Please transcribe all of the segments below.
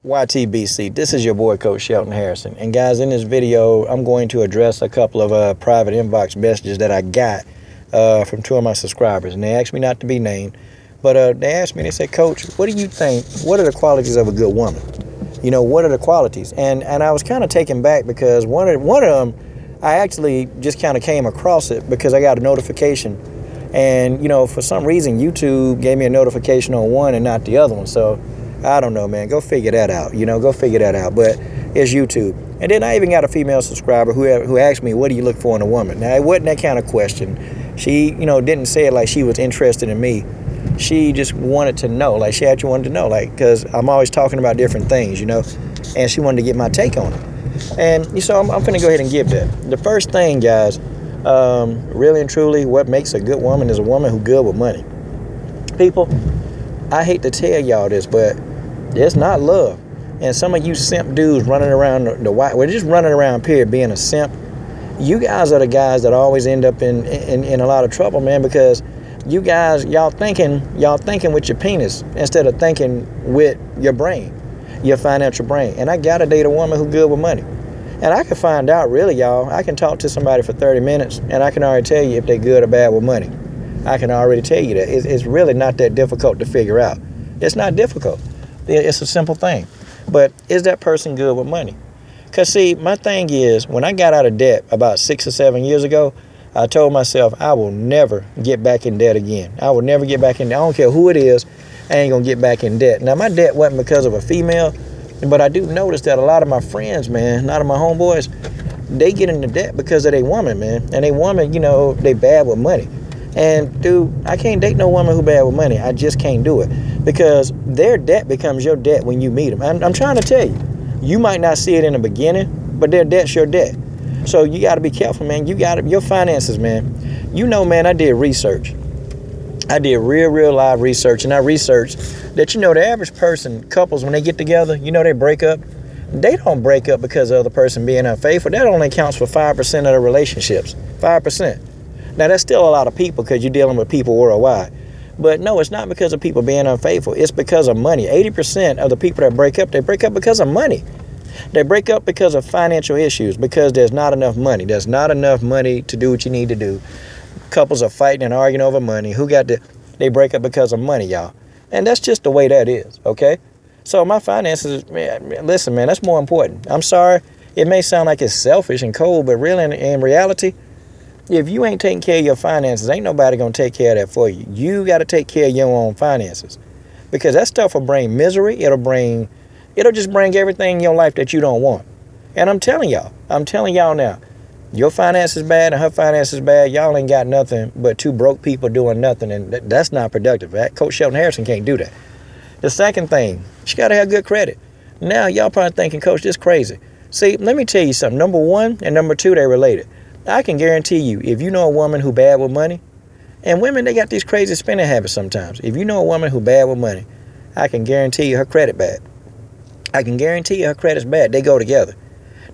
YTBC, this is your boy Coach Shelton Harrison. And guys, in this video, I'm going to address a couple of private inbox messages that I got from two of my subscribers. And they asked me not to be named, but they asked me, they said, Coach, what do you think, what are the qualities of a good woman? You know, what are the qualities? And I was kind of taken back because one of them, I actually just kind of came across it because I got a notification. And, you know, for some reason, YouTube gave me a notification on one and not the other one. So I don't know, man. Go figure that out. You know, go figure that out. But it's YouTube. And then I even got a female subscriber who asked me, what do you look for in a woman? Now, it wasn't that kind of question. She, you know, didn't say it like she was interested in me. She just wanted to know. Like, she actually wanted to know. Like, because I'm always talking about different things, you know. And she wanted to get my take on it. And so I'm going to go ahead and give that. The first thing, guys, really and truly, what makes a good woman is a woman who's good with money. People, I hate to tell y'all this, but it's not love. And some of you simp dudes running around we're just running around period being a simp. You guys are the guys that always end up in a lot of trouble, man, because you guys, y'all thinking with your penis instead of thinking with your brain, your financial brain. And I gotta date a woman who's good with money. And I can find out, really, y'all. I can talk to somebody for 30 minutes and I can already tell you if they're good or bad with money. I can already tell you that. It's really not that difficult to figure out. It's not difficult. It's a simple thing. But is that person good with money? Because, see, my thing is, when I got out of debt about 6 or 7 years ago, I told myself I will never get back in debt again. I will never get back in debt. I don't care who it is, I ain't going to get back in debt. Now, my debt wasn't because of a female, but I do notice that a lot of my friends, man, a lot of my homeboys, they get into debt because of their woman, man. And they woman, you know, they bad with money. And, dude, I can't date no woman who bad with money. I just can't do it. Because their debt becomes your debt when you meet them. I'm trying to tell you. You might not see it in the beginning, but their debt's your debt. So you got to be careful, man. Your finances, man. You know, man, I did research. I did real live research. And I researched that, you know, the average person, couples, when they get together, you know, they break up. They don't break up because of the other person being unfaithful. That only accounts for 5% of the relationships. 5%. Now, that's still a lot of people because you're dealing with people worldwide. But no, it's not because of people being unfaithful. It's because of money. 80% of the people that break up, they break up because of money. They break up because of financial issues, because there's not enough money. There's not enough money to do what you need to do. Couples are fighting and arguing over money. They break up because of money, y'all. And that's just the way that is, okay? So my finances, man, listen, man, that's more important. I'm sorry. It may sound like it's selfish and cold, but really in reality, if you ain't taking care of your finances, ain't nobody going to take care of that for you. You got to take care of your own finances. Because that stuff will bring misery. It'll just bring everything in your life that you don't want. And I'm telling y'all now, your finances bad and her finances bad. Y'all ain't got nothing but two broke people doing nothing. And that's not productive. Coach Shelton Harrison can't do that. The second thing, she got to have good credit. Now, y'all probably thinking, Coach, this crazy. See, let me tell you something. Number one and number two, they're related. I can guarantee you, if you know a woman who bad with money, and women, they got these crazy spending habits sometimes. If you know a woman who bad with money, I can guarantee you her credit bad. I can guarantee you her credit's bad. They go together.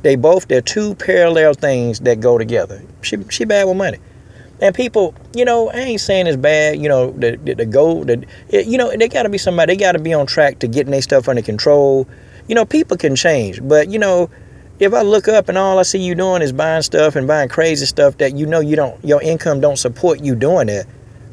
They're two parallel things that go together. She bad with money. And people, you know, I ain't saying it's bad, you know, you know, they got to be somebody, they got to be on track to getting their stuff under control. You know, people can change, but, you know, if I look up and all I see you doing is buying stuff and buying crazy stuff that you know your income don't support you doing that,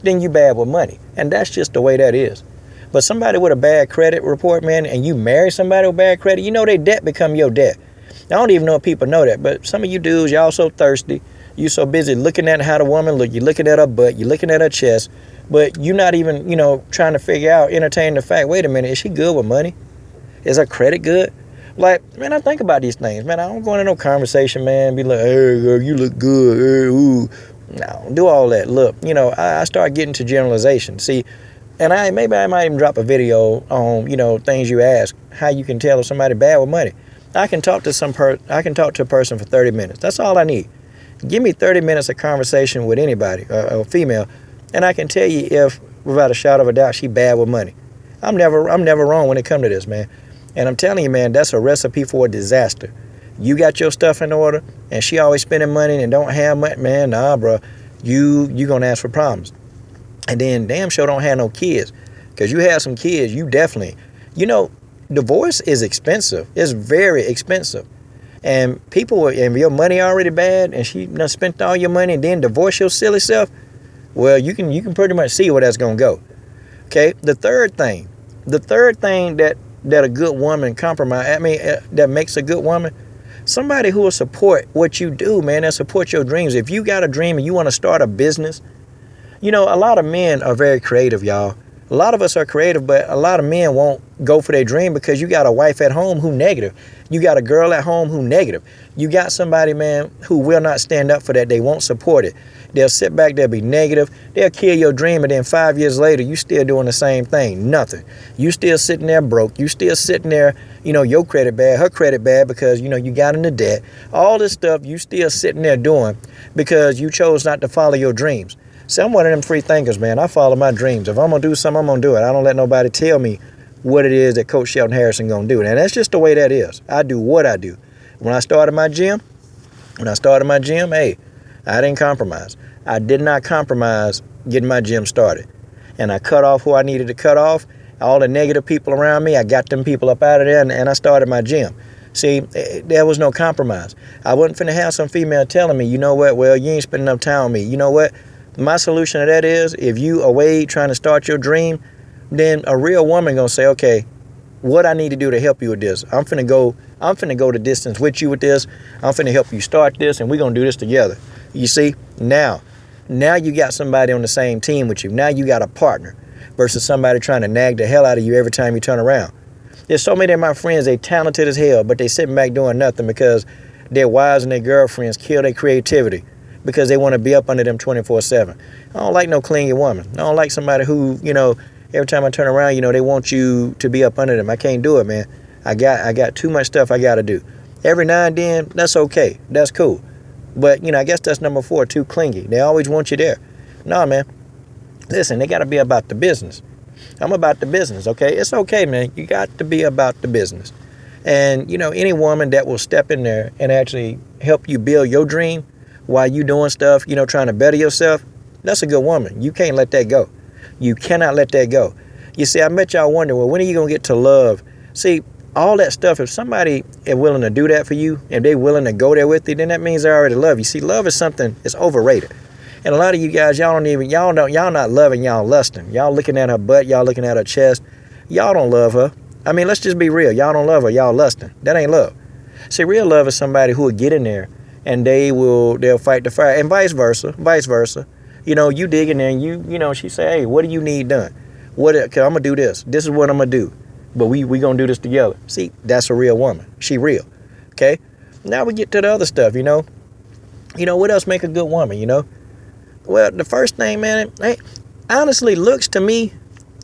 then you bad with money. And that's just the way that is. But somebody with a bad credit report, man, and you marry somebody with bad credit, you know their debt become your debt. I don't even know if people know that, but some of you dudes, y'all so thirsty. You so busy looking at how the woman look. You're looking at her butt. You're looking at her chest. But you're not even, you know, trying to figure out, entertain the fact, wait a minute, is she good with money? Is her credit good? Like, man, I think about these things, man. I don't go into no conversation, man, be like, hey, girl, you look good. Hey, ooh. No, don't do all that. Look, you know, I start getting to generalization. See, and maybe I might even drop a video on, you know, things you ask, how you can tell if somebody bad with money. I can talk to a person for 30 minutes. That's all I need. Give me 30 minutes of conversation with anybody, a female, and I can tell you if, without a shadow of a doubt, she bad with money. I'm never wrong when it comes to this, man. And I'm telling you, man, that's a recipe for a disaster. You got your stuff in order, and she always spending money and don't have money, man. Nah, bro, you gonna ask for problems. And then damn sure don't have no kids, because you have some kids, you definitely, you know, divorce is expensive. It's very expensive. And people, and your money already bad, and she done spent all your money and then divorce your silly self. Well, you can pretty much see where that's gonna go. Okay. The third thing that a good woman that makes a good woman, somebody who will support what you do, man, that support your dreams. If you got a dream and you want to start a business, a lot of men are very creative, y'all. A lot of us are creative, but a lot of men won't go for their dream because you got a wife at home who negative. You got a girl at home who negative. You got somebody, man, who will not stand up for that. They won't support it. They'll sit back, they'll be negative. They'll kill your dream, and then 5 years later, you still doing the same thing. Nothing. You still sitting there broke. You still sitting there, your credit bad, her credit bad because, you got into debt. All this stuff you still sitting there doing because you chose not to follow your dreams. See, I'm one of them free thinkers, man. I follow my dreams. If I'm going to do something, I'm going to do it. I don't let nobody tell me what it is that Coach Shelton Harrison going to do. And that's just the way that is. I do what I do. When I started my gym, hey, I didn't compromise. I did not compromise getting my gym started. And I cut off who I needed to cut off. All the negative people around me, I got them people up out of there, and I started my gym. See, there was no compromise. I wasn't finna have some female telling me, you know what, well, you ain't spending enough time with me. You know what? My solution to that is, if you away trying to start your dream, then a real woman gonna say, okay, what I need to do to help you with this? I'm finna go the distance with you with this. I'm finna help you start this, and we're gonna do this together. You see, now you got somebody on the same team with you. Now you got a partner versus somebody trying to nag the hell out of you every time you turn around. There's so many of my friends, they talented as hell, but they sitting back doing nothing because their wives and their girlfriends kill their creativity because they want to be up under them 24/7. I don't like no clingy woman. I don't like somebody who, every time I turn around, they want you to be up under them. I can't do it, man. I got too much stuff I got to do. Every now and then, that's okay. That's cool. But, I guess that's number 4, too clingy. They always want you there. Nah, man. Listen, they got to be about the business. I'm about the business, okay? It's okay, man. You got to be about the business. And, any woman that will step in there and actually help you build your dream while you doing stuff, trying to better yourself, that's a good woman. You can't let that go. You cannot let that go. You see, I bet y'all wonder, well, when are you going to get to love? See, all that stuff, if somebody is willing to do that for you, if they're willing to go there with you, then that means they already love you. See, love is something, it's overrated. And a lot of you guys, y'all not loving, y'all lusting. Y'all looking at her butt, y'all looking at her chest. Y'all don't love her. I mean, let's just be real. Y'all don't love her, y'all lusting. That ain't love. See, real love is somebody who will get in there and they'll fight the fire, and vice versa. You dig in there and she say, hey, what do you need done? Cause I'm gonna do this. This is what I'm gonna do. But we gonna do this together. See, that's a real woman. She real. Okay? Now we get to the other stuff, what else make a good woman, Well, the first thing, man, honestly, looks to me,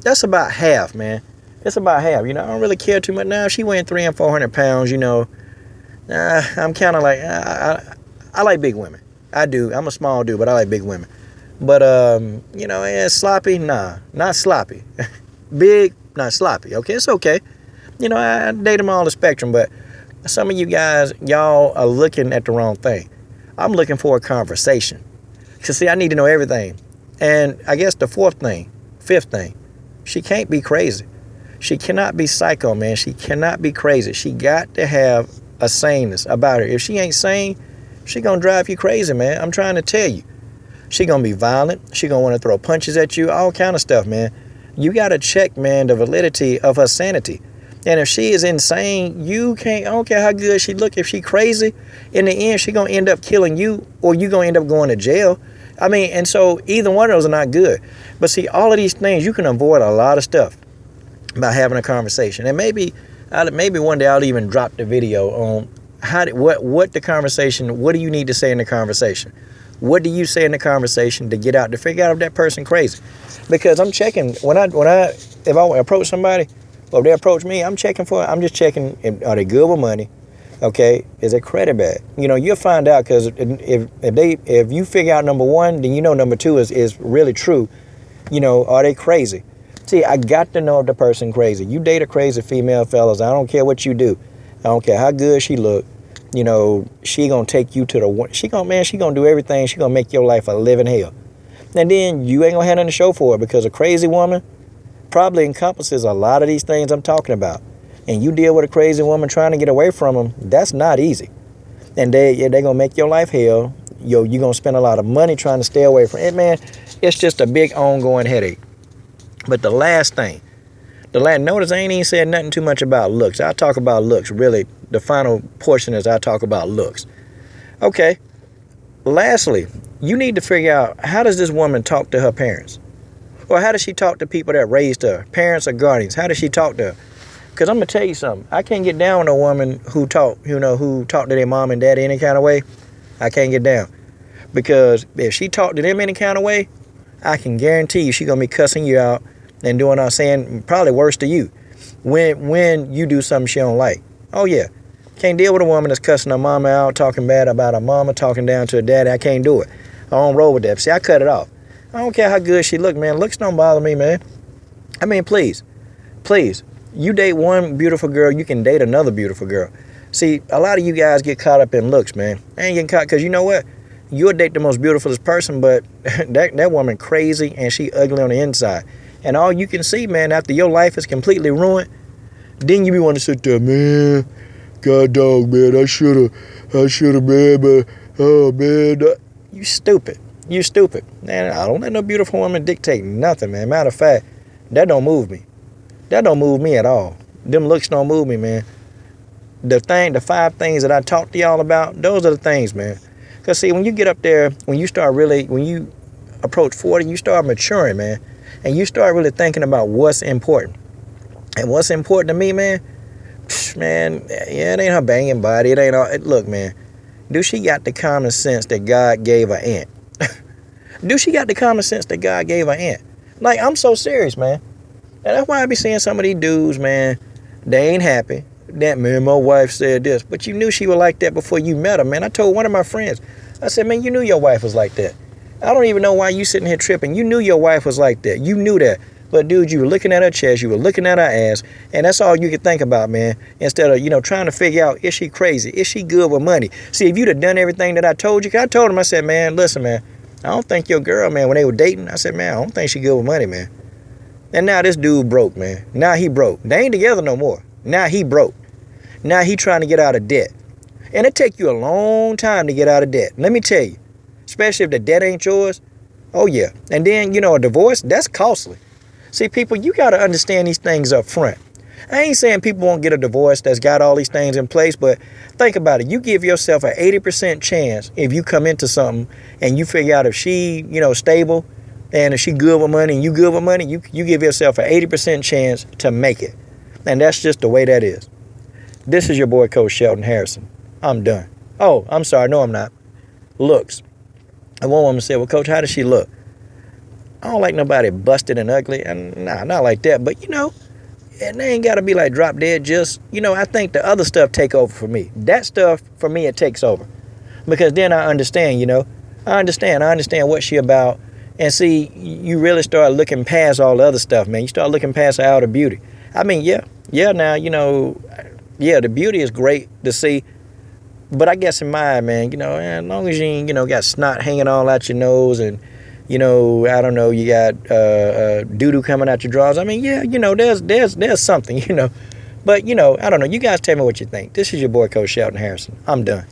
that's about half, man. It's about half. I don't really care too much. Now, if she weighing 300 and 400 pounds, I'm kind of like, I like big women. I do. I'm a small dude, but I like big women. But, sloppy? Nah, not sloppy. Big, not sloppy. Okay, it's okay. I date them all the spectrum, but some of you guys, y'all are looking at the wrong thing. I'm looking for a conversation. Because, see, I need to know everything. And I guess the fifth thing, she can't be crazy. She cannot be psycho, man. She cannot be crazy. She got to have a saneness about her. If she ain't sane, she gonna drive you crazy, man. I'm trying to tell you. She gonna be violent. She gonna want to throw punches at you, all kind of stuff, man. You gotta check, man, the validity of her sanity. And if she is insane, you can't, I don't care how good she look, if she crazy, in the end, she gonna end up killing you, or you gonna end up going to jail. I mean, and so either one of those are not good. But see, all of these things, you can avoid a lot of stuff by having a conversation. And maybe one day I'll even drop the video on what the conversation, what do you need to say in the conversation? What do you say in the conversation to get out, to figure out if that person crazy? Because I'm checking, if I approach somebody, or if they approach me, I'm just checking, are they good with money? Okay, is their credit bad? You'll find out, because if you figure out number one, then number two is really true. Are they crazy? See, I got to know if the person crazy. You date a crazy female, fellas, I don't care what you do. I don't care how good she look. She gonna take you to the one. She gonna do everything. She gonna make your life a living hell. And then you ain't gonna have nothing to show for it, because a crazy woman probably encompasses a lot of these things I'm talking about. and you deal with a crazy woman trying to get away from them, that's not easy. And they're going to make your life hell. You're going to spend a lot of money trying to stay away from it. Man, it's just a big ongoing headache. But the last thing, notice I ain't even said nothing too much about looks. I talk about looks, really. The final portion is I talk about looks. Okay. Lastly, you need to figure out, how does this woman talk to her parents? Or how does she talk to people that raised her, parents or guardians? How does she talk to her? Because I'm going to tell you something. I can't get down with a woman who talk to their mom and dad any kind of way. I can't get down. Because if she talked to them any kind of way, I can guarantee you she's going to be cussing you out and doing all saying probably worse to you when you do something she don't like. Oh, yeah. Can't deal with a woman that's cussing her mama out, talking bad about her mama, talking down to her daddy. I can't do it. I don't roll with that. See, I cut it off. I don't care how good she look, man. Looks don't bother me, man. I mean, please. You date one beautiful girl, you can date another beautiful girl. See, a lot of you guys get caught up in looks, man. I ain't getting caught because you know what? You'll date the most beautifulest person, but that woman crazy and she ugly on the inside. And all you can see, man, after your life is completely ruined, then you be wanting to sit there, man. God dog, man, I should have, man, but, oh, man. You stupid. Man, I don't let no beautiful woman dictate nothing, man. Matter of fact, that don't move me. That don't move me at all. Them looks don't move me, man. The 5 things that I talked to y'all about, those are the things, man. Because, see, when you get up there, when you approach 40, you start maturing, man. And you start really thinking about what's important. And what's important to me, man, yeah, it ain't her banging body. It ain't all. Look, man, do she got the common sense that God gave her aunt? Do she got the common sense that God gave her aunt? Like, I'm so serious, man. And that's why I be seeing some of these dudes, man, they ain't happy. That, man, my wife said this. But you knew she was like that before you met her, man. I told one of my friends, I said, man, you knew your wife was like that. I don't even know why you sitting here tripping. You knew your wife was like that. You knew that. But, dude, you were looking at her chest. You were looking at her ass. And that's all you could think about, man. Instead of, trying to figure out, is she crazy? Is she good with money? See, if you'd have done everything that I told you, 'cause I told him, I said, man, listen, man, I don't think your girl, man, when they were dating, I said, man, I don't think she good with money, man. And now this dude broke, man. Now he broke. They ain't together no more. Now he broke. Now he trying to get out of debt. And it take you a long time to get out of debt. Let me tell you. Especially if the debt ain't yours. Oh, yeah. And then, a divorce, that's costly. See, people, you got to understand these things up front. I ain't saying people won't get a divorce that's got all these things in place, but think about it. You give yourself an 80% chance if you come into something and you figure out if she, stable and if she good with money and you good with money, you give yourself an 80% chance to make it. And that's just the way that is. This is your boy, Coach Shelton Harrison. I'm done. Oh, I'm sorry. No, I'm not. Looks. And one woman said, well, Coach, how does she look? I don't like nobody busted and ugly. And nah, not like that. But, and they ain't got to be like drop dead. Just, I think the other stuff take over for me. That stuff, for me, it takes over. Because then I understand, I understand what she about. And see, you really start looking past all the other stuff, man. You start looking past her outer beauty. I mean, yeah, now, the beauty is great to see. But I guess in mine, man, as long as you ain't, got snot hanging all out your nose and, I don't know, you got doo-doo coming out your drawers. I mean, yeah, there's something, But, I don't know. You guys tell me what you think. This is your boy, Coach Shelton Harrison. I'm done.